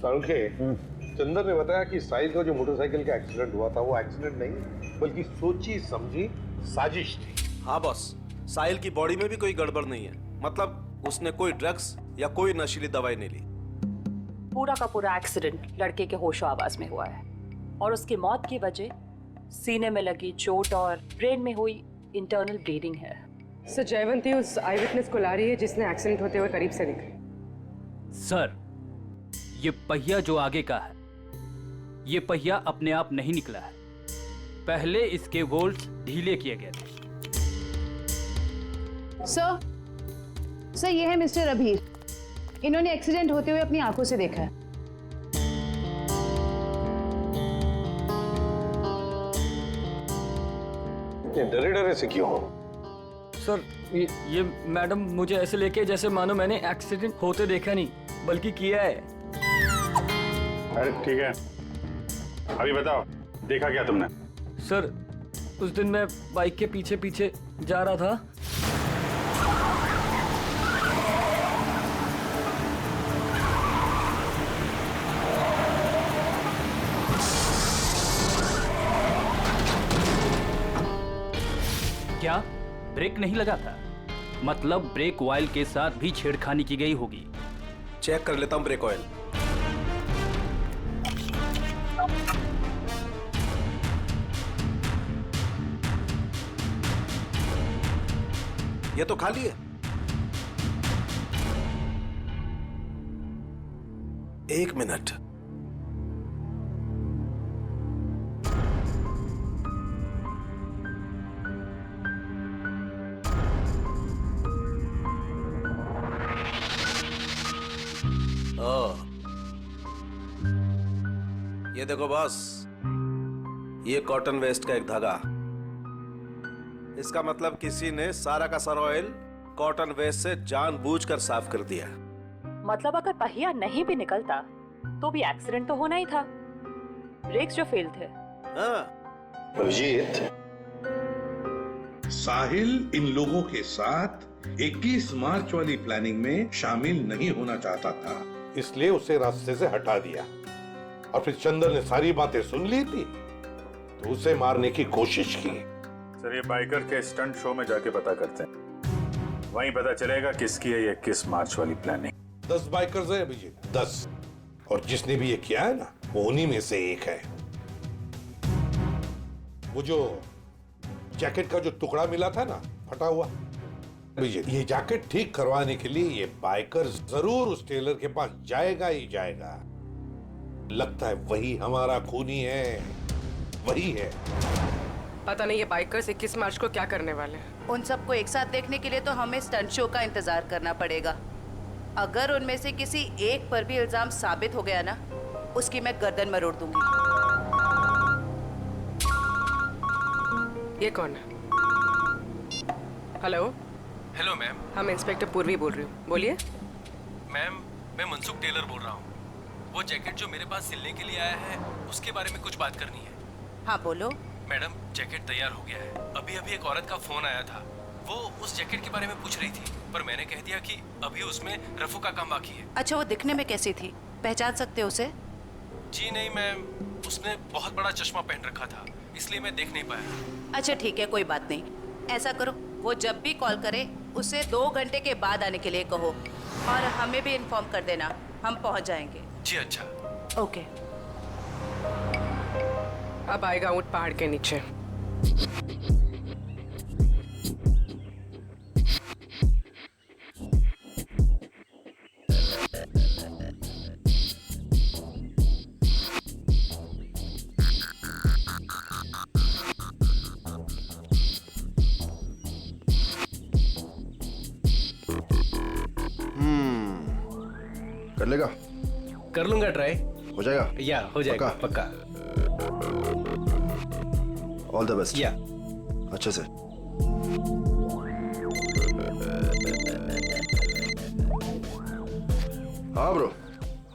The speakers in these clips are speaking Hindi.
सारुखे, चंदन ने बताया कि साहिल का जो मोटरसाइकिल का एक्सीडेंट हुआ था वो एक्सीडेंट नहीं बल्कि सोची समझी साजिश थी। हाँ बॉस, साहिल की बॉडी में भी कोई गड़बड़ नहीं है। मतलब उसने कोई ड्रग्स या कोई नशीली दवाई नहीं ली। पूरा का पूरा एक्सीडेंट लड़के के होशो आवाज में हुआ है और उसकी मौत की वजह सीने में लगी चोट और ब्रेन में हुई इंटरनल ब्लीडिंग है। सर, जयवंती उस आई विटनेस को ला रही है जिसने एक्सीडेंट होते हुए करीब से दिखा। सर, ये पहिया जो आगे का है, ये पहिया अपने आप नहीं निकला है। पहले इसके वोल्ट्स ढीले किए गए थे। सर, ये है मिस्टर अभीर। इन्होंने एक्सीडेंट होते हुए अपनी आंखों से देखा है। डरे डरे से क्यों हो? सर, ये मैडम मुझे ऐसे लेके जैसे मानो मैंने एक्सीडेंट होते देखा नहीं बल्कि किया है। अरे ठीक है, अभी बताओ देखा क्या तुमने? सर, उस दिन मैं बाइक के पीछे पीछे जा रहा था। क्या ब्रेक नहीं लगा था? मतलब ब्रेक ऑयल के साथ भी छेड़खानी की गई होगी। चेक कर लेता हूं ब्रेक ऑयल। ये तो खाली है। एक मिनट। ये देखो बॉस, ये कॉटन वेस्ट का एक धागा। इसका मतलब किसी ने सारा का सारा ऑयल कॉटन वेस्ट से जानबूझकर साफ कर दिया। मतलब अगर पहिया नहीं भी निकलता तो भी एक्सीडेंट तो होना ही था। ब्रेक्स जो फेल थे। हाँ। अभिजीत, साहिल इन लोगों के साथ 21 मार्च वाली प्लानिंग में शामिल नहीं होना चाहता था, इसलिए उसे रास्ते से हटा दिया और फिर चंदन ने सारी बातें सुन ली थी तो उसे मारने की कोशिश की। सर, ये बाइकर के स्टंट शो में जाके पता करते हैं, वहीं पता चलेगा किसकी है ये 21 मार्च वाली प्लानिंग। 10 बाइकर्स है अभिजीत, 10, और जिसने भी ये किया है ना वो उन्हीं में से एक है। वो जो जैकेट का जो टुकड़ा मिला था ना फटा हुआ, अभिजीत ये जैकेट ठीक करवाने के लिए ये बाइकर जरूर उस टेलर के पास जाएगा ही जाएगा। लगता है वही हमारा खूनी है, वही है। पता नहीं ये बाइकर्स 21 मार्च को क्या करने वाले हैं। उन सबको एक साथ देखने के लिए तो हमें स्टंट शो का इंतजार करना पड़ेगा। अगर उनमें से किसी एक पर भी इल्जाम साबित हो गया ना, उसकी मैं गर्दन मरोड़ दूंगी। ये कौन है? हेलो। Hello ma'am. हम इंस्पेक्टर पूर्वी बोल रही हूँ, बोलिए। मैम, मैं मनसुख टेलर बोल रहा हूँ। वो जैकेट जो मेरे पास सिलने के लिए आया है उसके बारे में कुछ बात करनी है। हाँ बोलो। मैडम, जैकेट तैयार हो गया है। अभी अभी एक औरत का फोन आया था, वो उस जैकेट के बारे में पूछ रही थी, पर मैंने कह दिया कि अभी उसमें रफू का काम बाकी है। अच्छा, वो दिखने में कैसी थी, पहचान सकते हो उसे? जी नहीं मैम, उसने बहुत बड़ा चश्मा पहन रखा था, इसलिए मैं देख नहीं पाया। अच्छा ठीक है, कोई बात नहीं। ऐसा करो, वो जब भी कॉल करे उसे 2 घंटे के बाद आने के लिए कहो और हमें भी इन्फॉर्म कर देना, हम पहुंच जाएंगे। जी अच्छा। ओके। अब आएगा ऊंट पहाड़ के नीचे। कर लेगा? कर लूंगा ट्राई। हो जाएगा? या हो जाएगा पक्का। All the best. या अच्छे से। हाँ ब्रो,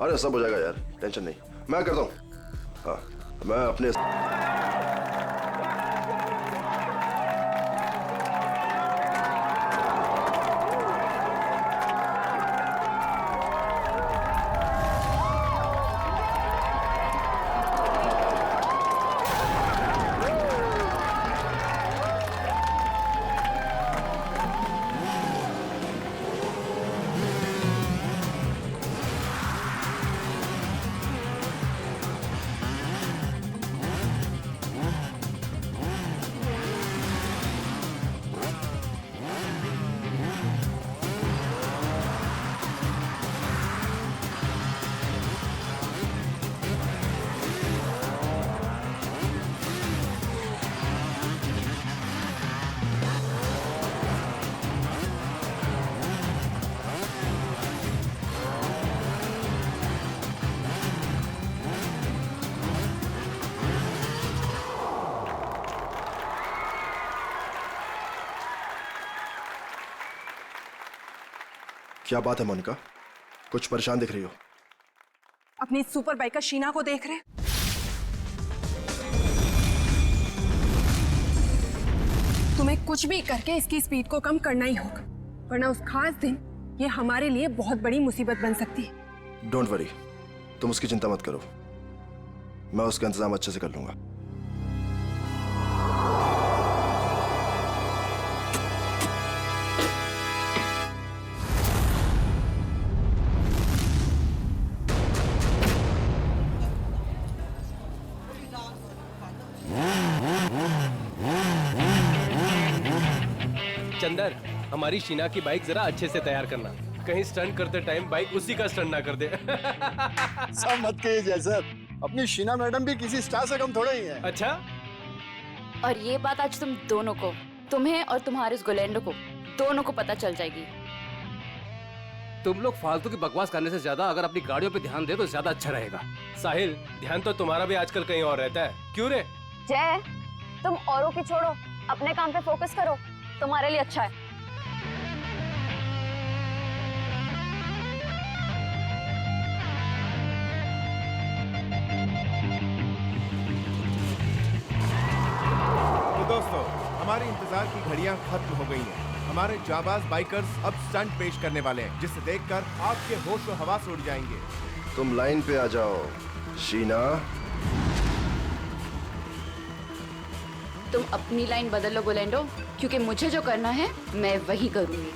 अरे सब हो जाएगा यार, टेंशन नहीं, मैं करता हूँ। हाँ, मैं अपने क्या बात है मोनिका, कुछ परेशान दिख रही हो? अपनी सुपर बाइकर शीना को देख रहे? तुम्हें कुछ भी करके इसकी स्पीड को कम करना ही होगा, वरना उस खास दिन ये हमारे लिए बहुत बड़ी मुसीबत बन सकती है। डोंट वरी, तुम उसकी चिंता मत करो, मैं उसका इंतजाम अच्छे से कर लूंगा। चंदर, हमारी शीना की बाइक जरा अच्छे से तैयार करना, कहीं स्टंट करते टाइम बाइक उसी का स्टंट ना कर दे। सब मत कहिए सर, अपनी शीना मैडम भी किसी स्टार से कम थोड़े ही है। अच्छा, और ये बात आज तुम दोनों को, तुम्हें और तुम्हारे उस गोलेंडो को, दोनों को पता चल जाएगी। तुम लोग फालतू की बकवास करने से ज्यादा अगर अपनी गाड़ियों पे ध्यान दे तो ज्यादा अच्छा रहेगा। साहिल, ध्यान तो तुम्हारा भी आजकल कहीं और रहता है, क्यों रे? जय, तुम औरों की छोड़ो, अपने काम पे फोकस करो, तुम्हारे लिए अच्छा है। तो दोस्तों, हमारे इंतजार की घड़ियां खत्म हो गई हैं। हमारे जाबाज बाइकर्स अब स्टंट पेश करने वाले हैं, जिसे देखकर आपके होश और हवास उड़ जाएंगे। तुम लाइन पे आ जाओ शीना। तुम अपनी लाइन बदल लो गोलेंडो, क्योंकि मुझे जो करना है मैं वही करूंगी।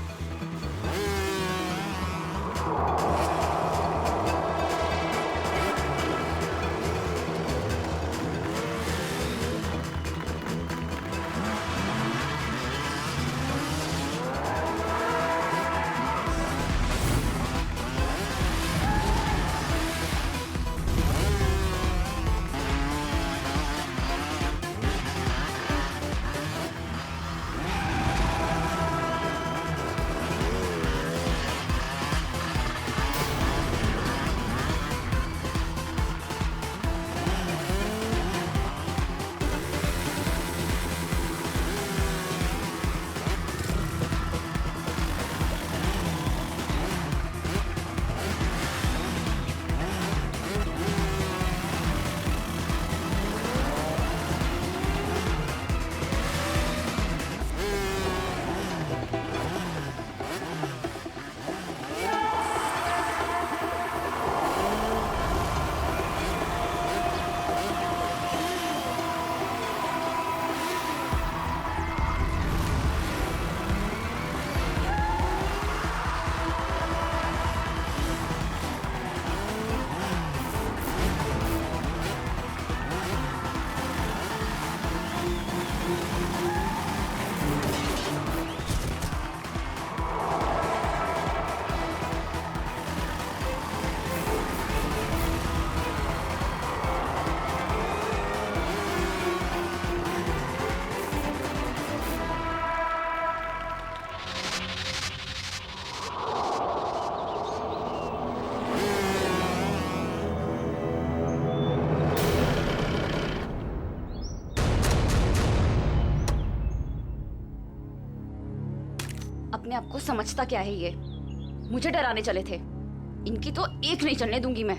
अपने आप को समझता क्या है ये? मुझे डराने चले थे, इनकी तो एक नहीं चलने दूंगी मैं।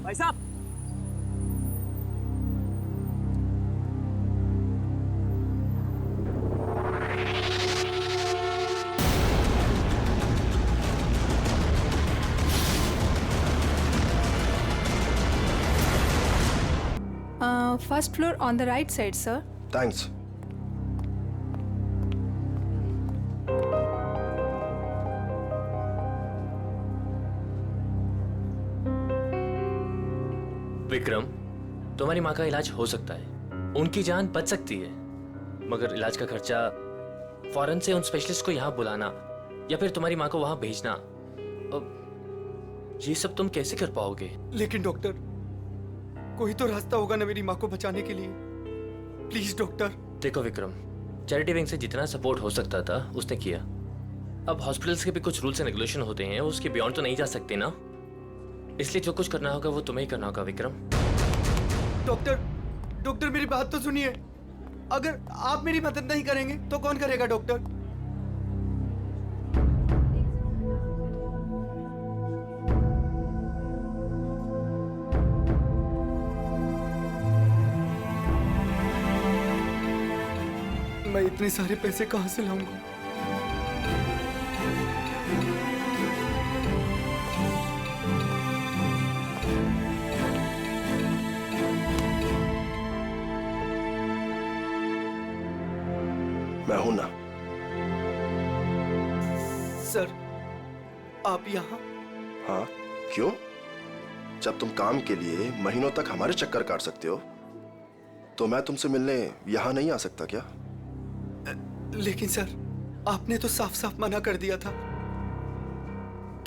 भाई साहब, First floor on the right side, sir. Thanks. Vikram, तुम्हारी माँ का इलाज हो सकता है, उनकी जान बच सकती है, मगर इलाज का खर्चा फौरन से उन स्पेशलिस्ट को यहाँ बुलाना या फिर तुम्हारी माँ को वहाँ भेजना, अब ये सब तुम कैसे कर पाओगे? लेकिन डॉक्टर, कोई तो रास्ता होगा ना मेरी माँ को बचाने के लिए। Please doctor. देखो विक्रम, चैरिटी विंग से जितना सपोर्ट हो सकता था उसने किया। अब हॉस्पिटल्स के भी कुछ रूल्स एंड रेगुलेशन होते हैं, उसके बियॉन्ड तो नहीं जा सकते ना, इसलिए जो कुछ करना होगा वो तुम्हें ही करना होगा विक्रम। डॉक्टर मेरी बात तो सुनिए। अगर आप मेरी मदद नहीं करेंगे तो कौन करेगा डॉक्टर? मैं इतने सारे पैसे कहां से लाऊंगा? मैं हूं ना। सर, आप यहाँ? हाँ, क्यों? जब तुम काम के लिए महीनों तक हमारे चक्कर काट सकते हो, तो मैं तुमसे मिलने यहाँ नहीं आ सकता क्या? लेकिन सर, आपने तो साफ साफ मना कर दिया था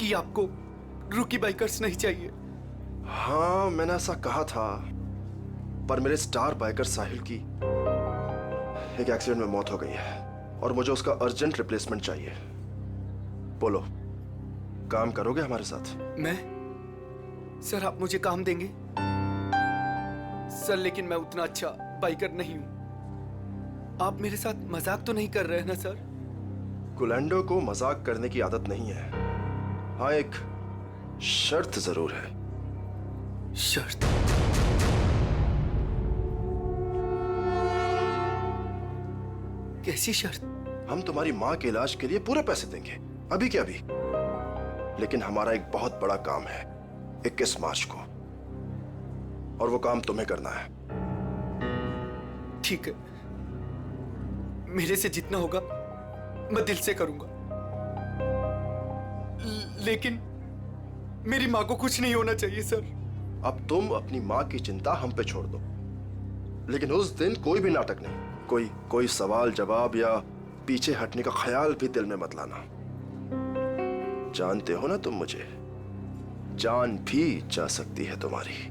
कि आपको रूकी बाइकर्स नहीं चाहिए। हाँ, मैंने ऐसा कहा था, पर मेरे स्टार बाइकर साहिल की एक एक्सीडेंट में मौत हो गई है और मुझे उसका अर्जेंट रिप्लेसमेंट चाहिए। बोलो, काम करोगे हमारे साथ? मैं? सर, आप मुझे काम देंगे? सर, लेकिन मैं उतना अच्छा बाइकर नहीं हूं। आप मेरे साथ मजाक तो नहीं कर रहे हैं ना सर? गुलेंडो को मजाक करने की आदत नहीं है। हाँ, एक शर्त जरूर है। शर्त? कैसी शर्त? हम तुम्हारी माँ के इलाज के लिए पूरे पैसे देंगे, अभी के अभी। लेकिन हमारा एक बहुत बड़ा काम है 21 मार्च को, और वो काम तुम्हें करना है। ठीक है, मेरे से जितना होगा मैं दिल से करूंगा, लेकिन मेरी माँ को कुछ नहीं होना चाहिए सर। अब तुम अपनी माँ की चिंता हम पे छोड़ दो, लेकिन उस दिन कोई भी नाटक नहीं, कोई सवाल जवाब या पीछे हटने का ख्याल भी दिल में मत लाना। जानते हो ना तुम मुझे, जान भी जा सकती है तुम्हारी।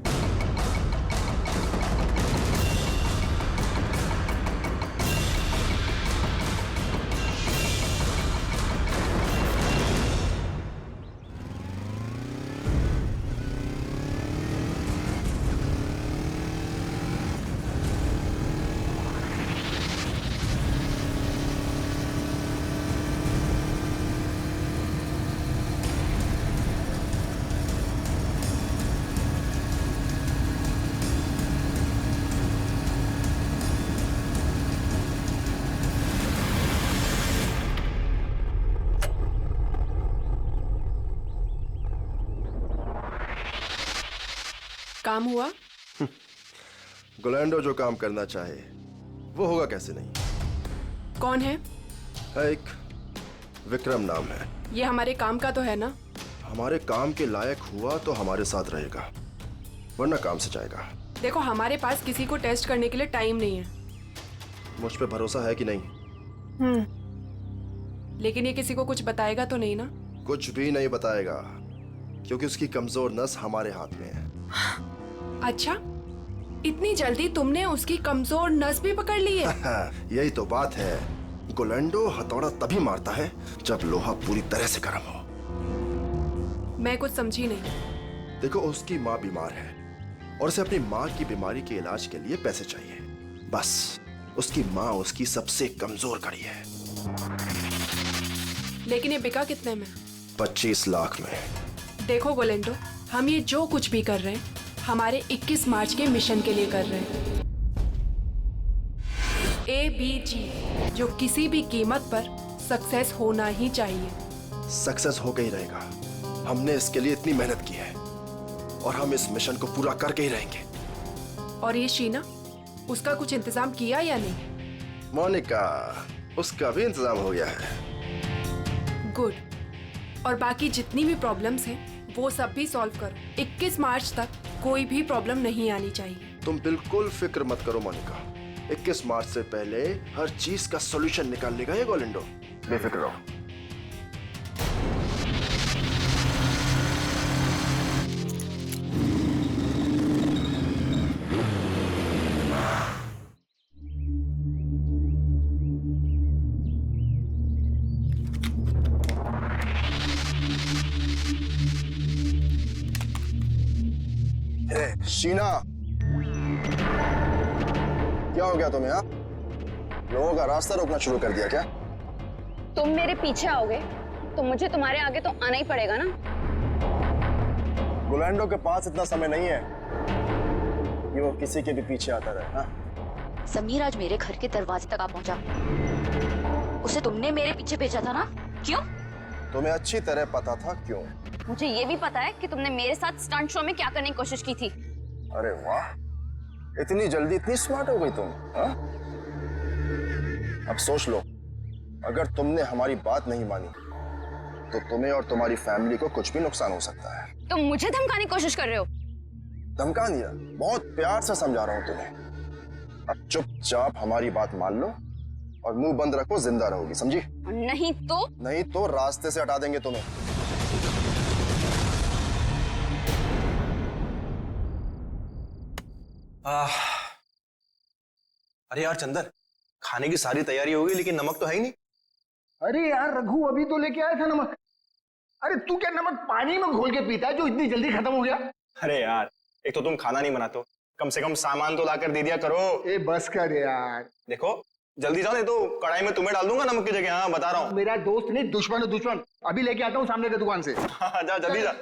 काम हुआ? गुलेंडो जो काम करना चाहे वो होगा कैसे नहीं। कौन है? एक विक्रम नाम है। ये हमारे काम का तो है ना? हमारे काम के लायक हुआ तो हमारे साथ रहेगा, वरना काम से जाएगा। देखो, हमारे पास किसी को टेस्ट करने के लिए टाइम नहीं है। मुझ पे भरोसा है कि नहीं? लेकिन ये किसी को कुछ बताएगा तो नहीं ना? कुछ भी नहीं बताएगा, क्योंकि उसकी कमजोर नस हमारे हाथ में है। अच्छा, इतनी जल्दी तुमने उसकी कमजोर नस भी पकड़ ली है? यही तो बात है। गुलेंडो हथौड़ा तभी मारता है जब लोहा पूरी तरह से गर्म हो। मैं कुछ समझी नहीं। देखो, उसकी माँ बीमार है और उसे अपनी माँ की बीमारी के इलाज के लिए पैसे चाहिए। बस उसकी माँ उसकी सबसे कमजोर कड़ी है। लेकिन ये बिका कितने में? 25 लाख में। देखो गुलेंडो, हम ये जो कुछ भी कर रहे हैं, हमारे 21 मार्च के मिशन के लिए कर रहे हैं। ABG, जो किसी भी कीमत पर सक्सेस होना ही चाहिए। सक्सेस होकर ही रहेगा। हमने इसके लिए इतनी मेहनत की है और हम इस मिशन को पूरा करके ही रहेंगे। और ये शीना, उसका कुछ इंतजाम किया या नहीं? मोनिका, उसका भी इंतजाम हो गया है। गुड। और बाकी जितनी भी प्रॉब्लम्स हैं वो सब भी सॉल्व करो। 21 मार्च तक कोई भी प्रॉब्लम नहीं आनी चाहिए। तुम बिल्कुल फिक्र मत करो मोनिका, 21 मार्च से पहले हर चीज का सॉल्यूशन निकाल लेगा ये गोलिंडो। बेफिक्र रहो। शीना, क्या हो गया तुम्हें? लोगों का रास्ता रोकना शुरू कर दिया क्या? तुम मेरे पीछे आओगे तो मुझे तुम्हारे आगे तो आना ही पड़ेगा ना। गोलैंडो के पास इतना समय नहीं है कि वो किसी के भी पीछे आता रहे। हाँ? समीर आज मेरे घर के दरवाजे तक आ पहुंचा। उसे तुमने मेरे पीछे भेजा था ना? क्यों? तुम्हें अच्छी तरह पता था क्यों। मुझे ये भी पता है कि तुमने मेरे साथ स्टंट शो में क्या करने की कोशिश की थी। अरे वाह, इतनी जल्दी इतनी स्मार्ट हो गई तुम। हाँ? अब सोच लो, अगर तुमने हमारी बात नहीं मानी तो तुम्हें और तुम्हारी फैमिली को कुछ भी नुकसान हो सकता है। तुम मुझे धमकाने की कोशिश कर रहे हो? धमका दिया? बहुत प्यार से समझा रहा हूं तुम्हें। अब चुपचाप हमारी बात मान लो और मुंह बंद रखो, जिंदा रहोगी, समझी? नहीं तो रास्ते से हटा देंगे तुम्हें। अरे यार चंदर, खाने की सारी तैयारी हो गई लेकिन नमक तो है ही नहीं। अरे यार रघु, अभी तो लेके आया था नमक। अरे तू क्या नमक पानी में घोल के पीता है जो इतनी जल्दी खत्म हो गया? अरे यार, एक तो तुम खाना नहीं बनाते हो, कम से कम सामान तो लाकर दे दिया करो। ए बस कर यार। देखो जल्दी जाओ, नहीं तो कढ़ाई में तुम्हें डाल दूंगा नमक की जगह। हाँ बता रहा हूँ। मेरा दोस्त नहीं, दुश्मन है दुश्मन। अभी लेके आता हूँ सामने की दुकान से। जा जल्दी जा।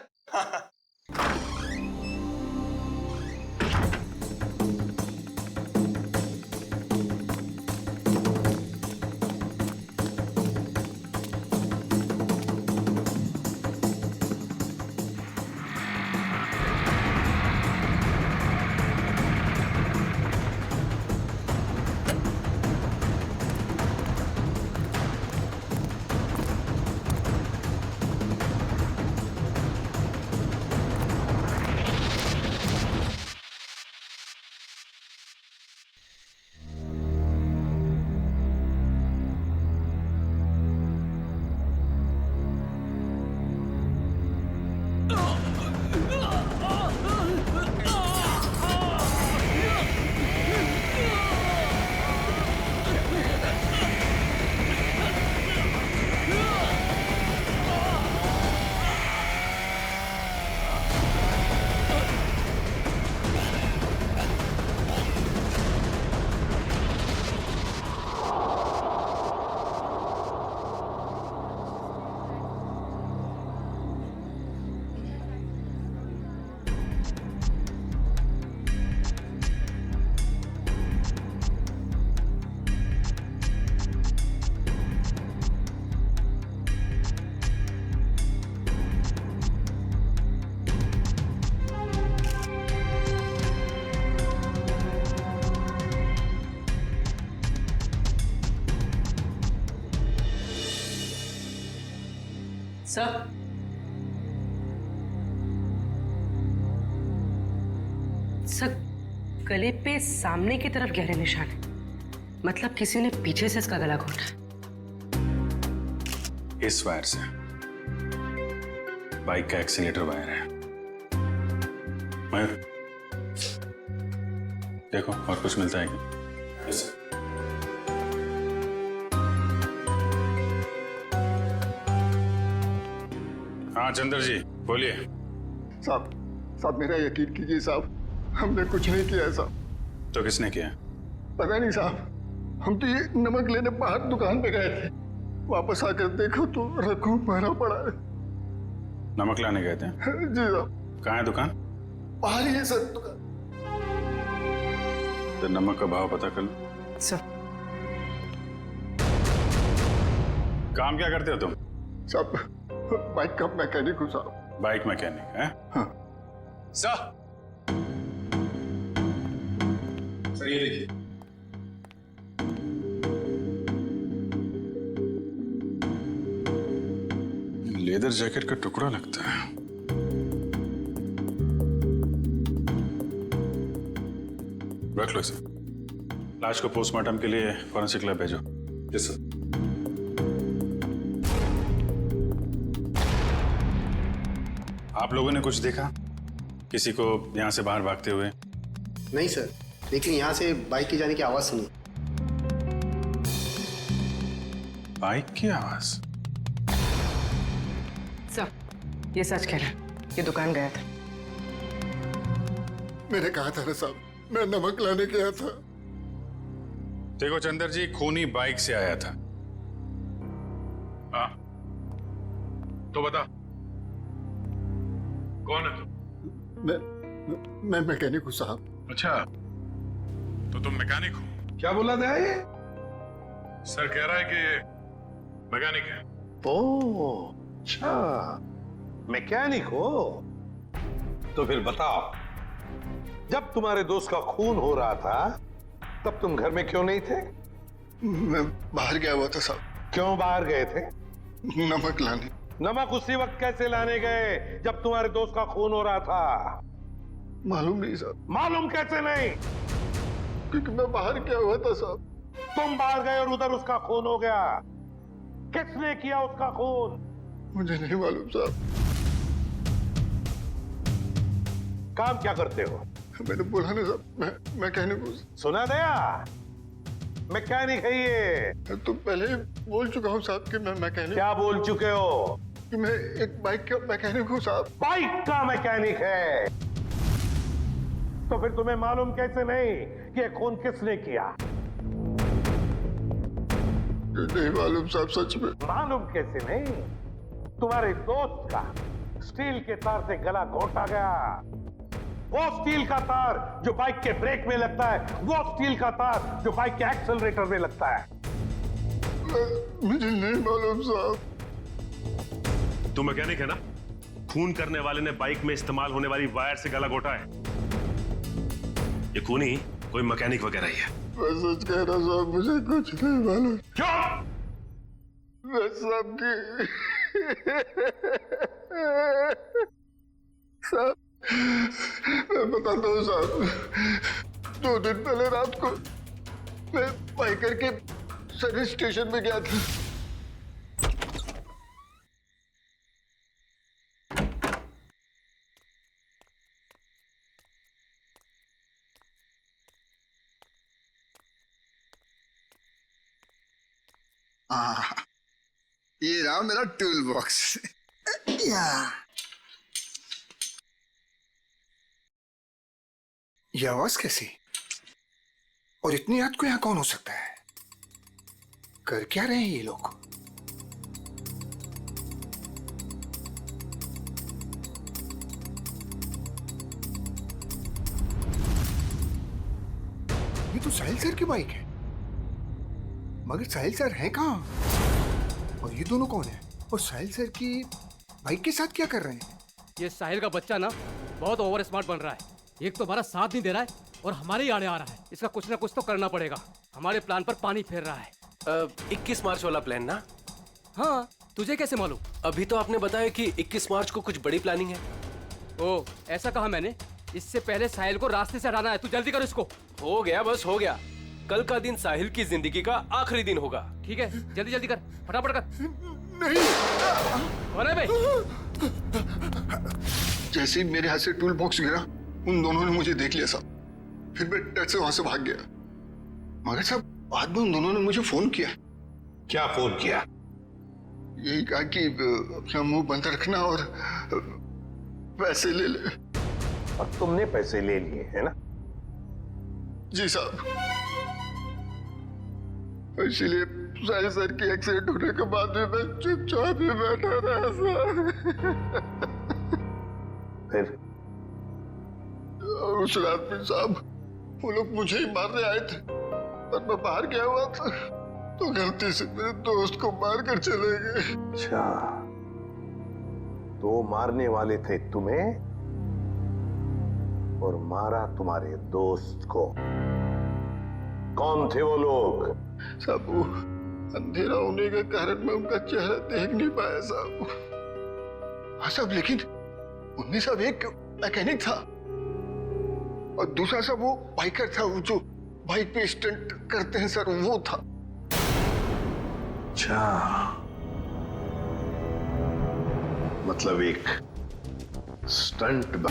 सर, सर गले पे सामने की तरफ गहरे निशान है। मतलब किसी ने पीछे से इसका गला घोटा। इस वायर से बाइक का एक्सीलेटर वायर है। मयूर देखो और कुछ मिलता है क्या? हाँ चंद्र जी बोलिए। साहब मेरा यकीन कीजिए साहब, हमने कुछ नहीं किया साहब। तो किसने किया? पता नहीं साहब, हम तो ये नमक लेने बाहर दुकान पे गए थे, वापस आकर देखो तो रघु मरा पड़ा है। नमक लाने गए थे? जी साहब। कहाँ है दुकान? बाहर ही है सर दुकान। तो नमक का भाव पता कर लो। सर काम क्या करते हो तुम? साहब बाइक का मैकेनिक हूँ साहब। बाइक मैकेनिक है? हाँ। सर ये देखिए, लेदर जैकेट का टुकड़ा लगता है। रख लो इसे। लाश को पोस्टमार्टम के लिए फॉरेंसिक लैब भेजो। Yes sir. आप लोगों ने कुछ देखा? किसी को यहां से बाहर भागते हुए? नहीं सर, लेकिन यहाँ से बाइक की जाने की आवाज सुनी। बाइक की आवाज? सर ये सच कह रहा है, ये दुकान गया था। मैंने कहा था ना साहब, मैं नमक लाने गया था। देखो चंदर जी, खूनी बाइक से आया था। हाँ तो बता, कौन है तू? मैं मैकेनिक हूँ साहब। अच्छा, तो तुम मैकेनिक हो? क्या बोला था ये? सर कह रहा है कि ये मैकेनिक है। ओह अच्छा, मैकेनिक हो? तो फिर बताओ, जब तुम्हारे दोस्त का खून हो रहा था तब तुम घर में क्यों नहीं थे? मैं बाहर गया हुआ था साहब। क्यों बाहर गए थे? नमक लाने। नमक उसी वक्त कैसे लाने गए जब तुम्हारे दोस्त का खून हो रहा था? मालूम नहीं साहब। मालूम कैसे नहीं? क्योंकि मैं बाहर गया हुआ था साहब। तुम बाहर गए और उधर उसका खून हो गया। किसने किया उसका खून? मुझे नहीं मालूम साहब। काम क्या करते हो? मैंने बोला ना साहब, मैं मैकेनिक हूँ। सुना दिया? मैकेनिक है ये। तो पहले ही बोल चुका हूँ साहब कि मैं मैकेनिक। क्या बोल चुके हो? कि मैं एक बाइक का मैकेनिक हूँ साहब। बाइक का मैकेनिक है? तो फिर तुम्हें मालूम कैसे नहीं कि ये खून किसने किया? नहीं मालूम साहब, सच में। मालूम कैसे नहीं? तुम्हारे दोस्त का स्टील के तार से गला घोटा गया। वो स्टील का तार जो बाइक के ब्रेक में लगता है, वो स्टील का तार जो बाइक के एक्सेलरेटर में लगता है। मुझे नहीं मालूम साहब। तू मैकेनिक है ना? खून करने वाले ने बाइक में इस्तेमाल होने वाली वायर से गला घोटा है। ये खूनी कोई मैकेनिक वगैरह ही है। मैं सच कह रहा साहब, मुझे कुछ नहीं मालूम। क्यों? मैं सबकी साहब, मैं बताता हूँ साहब। 2 दिन पहले रात को मैं बाइकर के सर्विस स्टेशन में गया था। ये रहा मेरा टूल बॉक्स। ये आवाज कैसी? और इतनी रात को यहाँ कौन हो सकता है? कर क्या रहे हैं ये लोग? ये तो साहिल सर की बाइक है, मगर साहिल सर हैं कहाँ? और ये दोनों कौन है? और साहिल सर की बाइक के साथ क्या कर रहे हैं? ये साहिल का बच्चा ना बहुत ओवर स्मार्ट बन रहा है। एक तो हमारा साथ नहीं दे रहा है और हमारे ही आड़े आ रहा है। इसका कुछ ना कुछ तो करना पड़ेगा। हमारे प्लान पर पानी फेर रहा है। 21 मार्च वाला प्लान ना? हाँ, तुझे कैसे मालूम? अभी तो आपने बताया कि 21 मार्च को कुछ बड़ी प्लानिंग है। ओ, ऐसा कहा मैंने। इससे पहले साहिल को रास्ते से हटाना है। तू जल्दी कर इसको। हो गया, बस हो गया। कल का दिन साहिल की जिंदगी का आखिरी दिन होगा। ठीक है, जल्दी जल्दी कर, फटाफट कर। नहीं। अरे भाई, जैसे ही मेरे हाथ से टूल बॉक्स गिरा, उन दोनों ने मुझे देख लिया साहब। फिर मैं डर से वहां से भाग गया। मगर साहब बाद में उन दोनों ने मुझे फोन किया। क्या फोन किया? यही कहा कि अपना मुंह बंद रखना और पैसे ले ले। और तुमने पैसे ले लिए है ना? जी साहब। इसीलिए साहिल सर की एक्सीडेंट होने के बाद भी मैं चुपचाप ही बैठा रहा सर। और उस रात में साहब वो लोग मुझे ही मारने आए थे, और मैं बाहर गया हुआ था तो गलती से मेरे दोस्त को मार कर चले गए। अच्छा, तो मारने वाले थे तुम्हें और मारा तुम्हारे दोस्त को। कौन थे वो लोग? साहब वो अंधेरा होने के कारण मैं उनका चेहरा देख नहीं पाया साहब। हाँ साहब, लेकिन उनमें सब एक मैकेनिक था और दूसरा सब वो बाइकर था, वो जो बाइक पे स्टंट करते हैं सर, वो था। अच्छा, मतलब एक स्टंट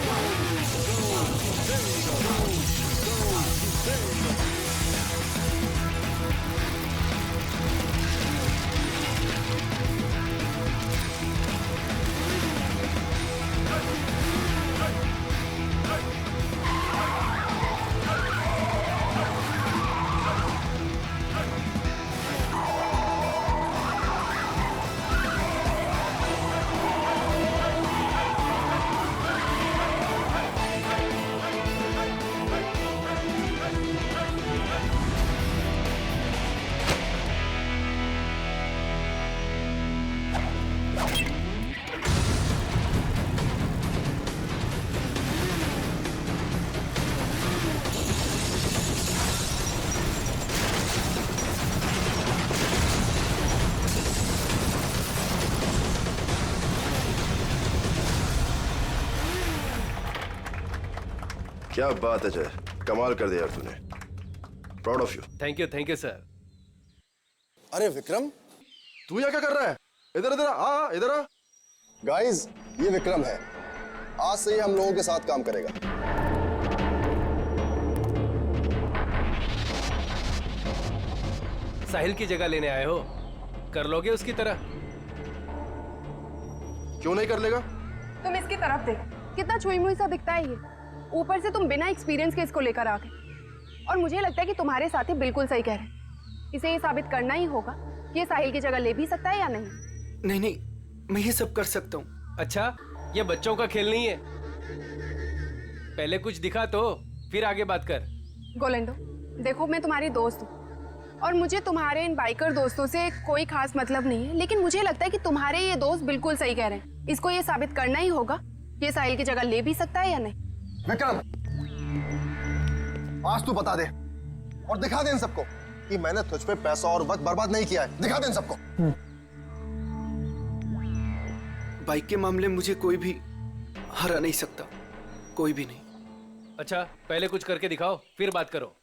क्या बात है जय, कमाल कर दिया यार तूने। Proud of you. Thank you sir. अरे विक्रम, तू यहाँ क्या कर रहा है? इधर इधर आ, इधर आ। गाइस, ये विक्रम है, आज से ये हम लोगों के साथ काम करेगा। साहिल की जगह लेने आए हो, कर लोगे उसकी तरह? क्यों नहीं कर लेगा? तुम इसकी तरफ देख, कितना छुई मुई सा दिखता है ये। ऊपर से तुम बिना एक्सपीरियंस के इसको लेकर आ गए। और मुझे लगता है कि तुम्हारे साथी बिल्कुल सही कह रहे हैं। इसे ये साबित करना ही होगा कि ये साहिल की जगह ले भी सकता है या नहीं। नहीं नहीं, मैं ये सब कर सकता हूँ। अच्छा, ये बच्चों का खेल नहीं है। पहले कुछ दिखा तो फिर आगे बात कर। गोलेंडो, देखो मैं तुम्हारी दोस्त हूँ और मुझे तुम्हारे इन बाइकर दोस्तों से कोई खास मतलब नहीं है, लेकिन मुझे लगता है कि तुम्हारे ये दोस्त बिल्कुल सही कह रहे हैं। इसको ये साबित करना ही होगा कि ये साहिल की जगह ले भी सकता है या नहीं। विक्रम, आज तू बता दे और दिखा दे इन सबको कि मैंने तुझ पे पैसा और वक्त बर्बाद नहीं किया है। दिखा दे इन सबको। बाइक के मामले में मुझे कोई भी हरा नहीं सकता, कोई भी नहीं। अच्छा, पहले कुछ करके दिखाओ फिर बात करो।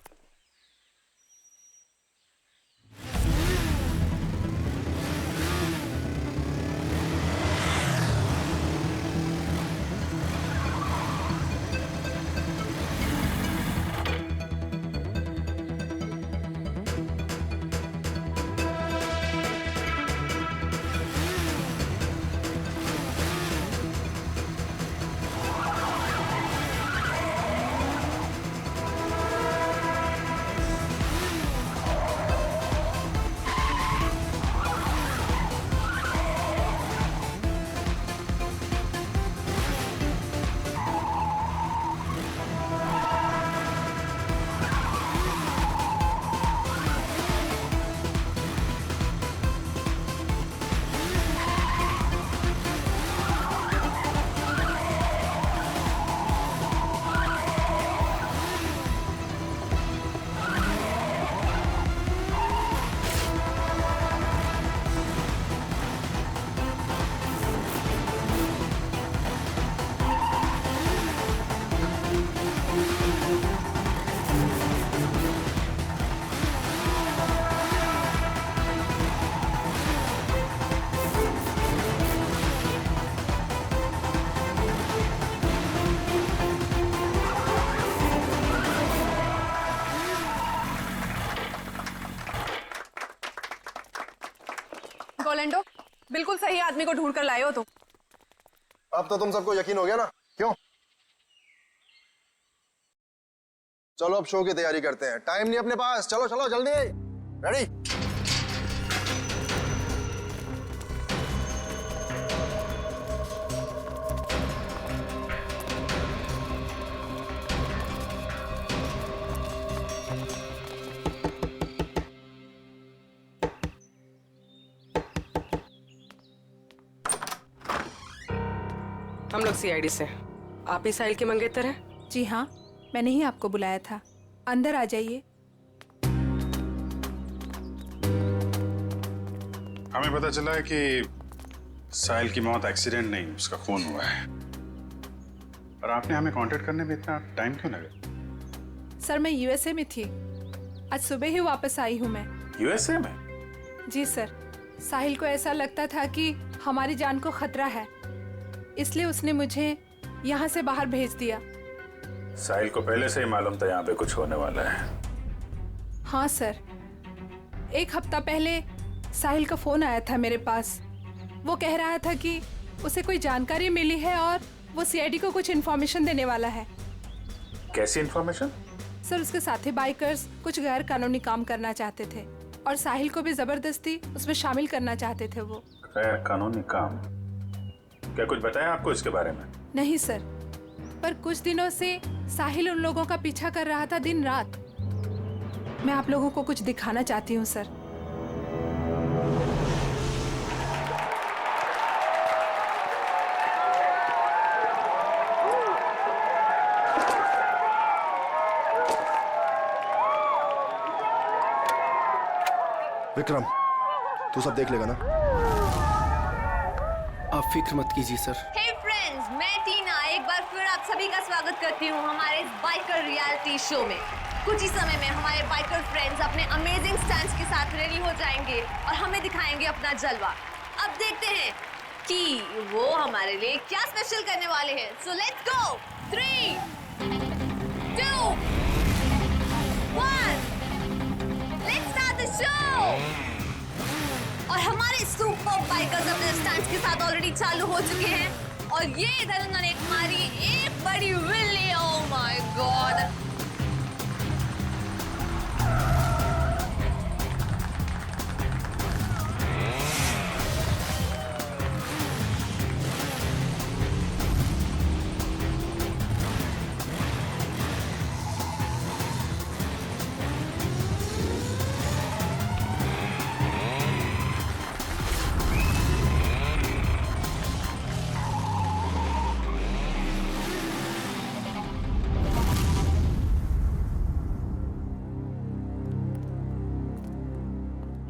गोलेंडो, बिल्कुल सही आदमी को ढूंढ कर लाए हो तुम। अब तो तुम सबको यकीन हो गया ना? क्यों? चलो अब शो की तैयारी करते हैं, टाइम नहीं अपने पास। चलो चलो जल्दी, रेडी? हम लोग सीआईडी से। आप ही साहिल के मंगेतर हैं? जी हाँ, मैंने ही आपको बुलाया था। अंदर आ जाइए। हमें पता चला है कि साहिल की मौत एक्सीडेंट नहीं, उसका खून हुआ है। और आपने हमें कांटेक्ट करने में इतना टाइम क्यों लगा? सर, मैं यूएसए में थी। आज सुबह ही वापस आई हूँ मैं। यूएसए में? जी सर। साहिल को ऐसा लगता था कि हमारी जान को खतरा है, इसलिए उसने मुझे यहाँ से बाहर भेज दिया। साहिल को पहले से ही मालूम था यहाँ पे कुछ होने वाला है। हाँ सर, 1 हफ्ता पहले साहिल का फोन आया था मेरे पास। वो कह रहा था कि उसे कोई जानकारी मिली है और वो सीआईडी को कुछ इन्फॉर्मेशन देने वाला है। कैसी इन्फॉर्मेशन? सर, उसके साथी बाइकर्स कुछ गैर कानूनी काम करना चाहते थे और साहिल को भी जबरदस्ती उसमें शामिल करना चाहते थे। वो गैर कानूनी काम? क्या कुछ बताया आपको इसके बारे में? नहीं सर, पर कुछ दिनों से साहिल उन लोगों का पीछा कर रहा था दिन रात। मैं आप लोगों को कुछ दिखाना चाहती हूँ सर। विक्रम, तू सब देख लेगा ना? आप फिक्र मत कीजिए सर। हे फ्रेंड्स, मैं टीना एक बार फिर आप सभी का स्वागत करती हूँ हमारे इस बाइकर रियलिटी शो में। कुछ ही समय में हमारे बाइकर फ्रेंड्स अपने अमेजिंग स्टंट्स के साथ रेडी हो जाएंगे और हमें दिखाएंगे अपना जलवा। अब देखते हैं कि वो हमारे लिए क्या स्पेशल करने वाले हैं। So let's go. 3, 2, 1, let's start the show. और हमारे सुपर बाइकर्स अपने स्टंट्स के साथ ऑलरेडी चालू हो चुके हैं और ये इधर उन्होंने मारी एक बड़ी विल्ली। Oh my God!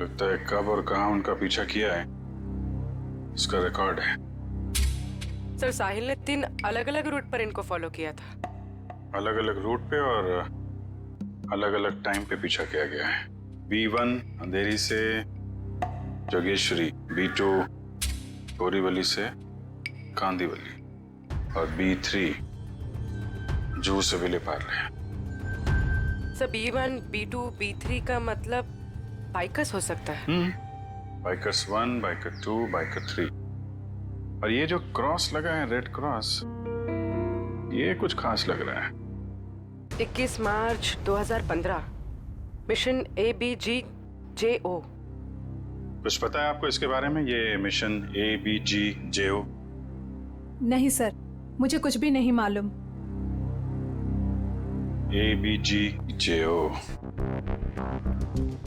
लगता है कब और कहां उनका पीछा किया है उसका रिकॉर्ड है। सर, साहिल ने 3 अलग-अलग रूट पर इनको फॉलो किया था। अलग अलग रूट पे और अलग अलग टाइम पे पीछा किया गया है। B1 अंधेरी से जोगेश्वरी, B2 बोरीवली से कांदीवली और B3 जूह से Vile Parle. Sir, B1, B2, B3 का मतलब बाइकर्स हो सकता है। Bikers 1, biker 2, biker 3। और ये जो क्रॉस लगा है, रेड क्रॉस, ये कुछ खास लग रहा है। 21 मार्च 2015, मिशन ABGJO। कुछ पता है आपको इसके बारे में, ये मिशन ABGJO? नहीं सर, मुझे कुछ भी नहीं मालूम। ABGJO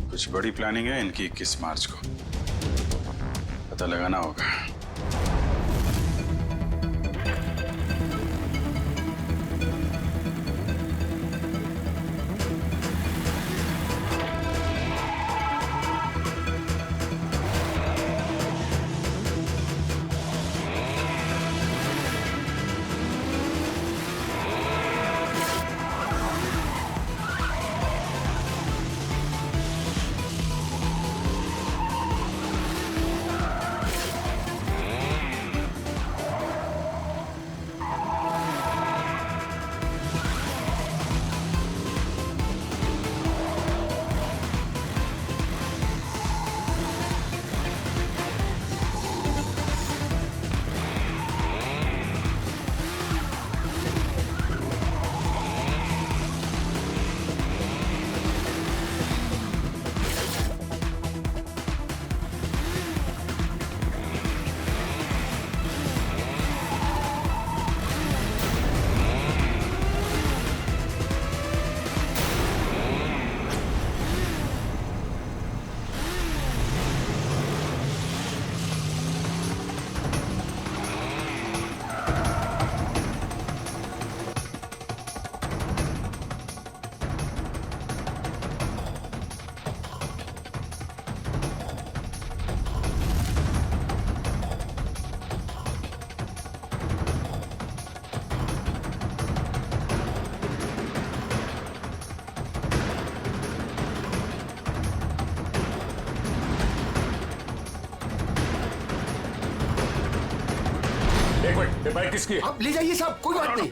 कुछ बड़ी प्लानिंग है इनकी। 21 मार्च को पता लगाना होगा। एक मिनट, ये बाइक किसकी है? आप ले जाइए साहब, कोई बात नहीं।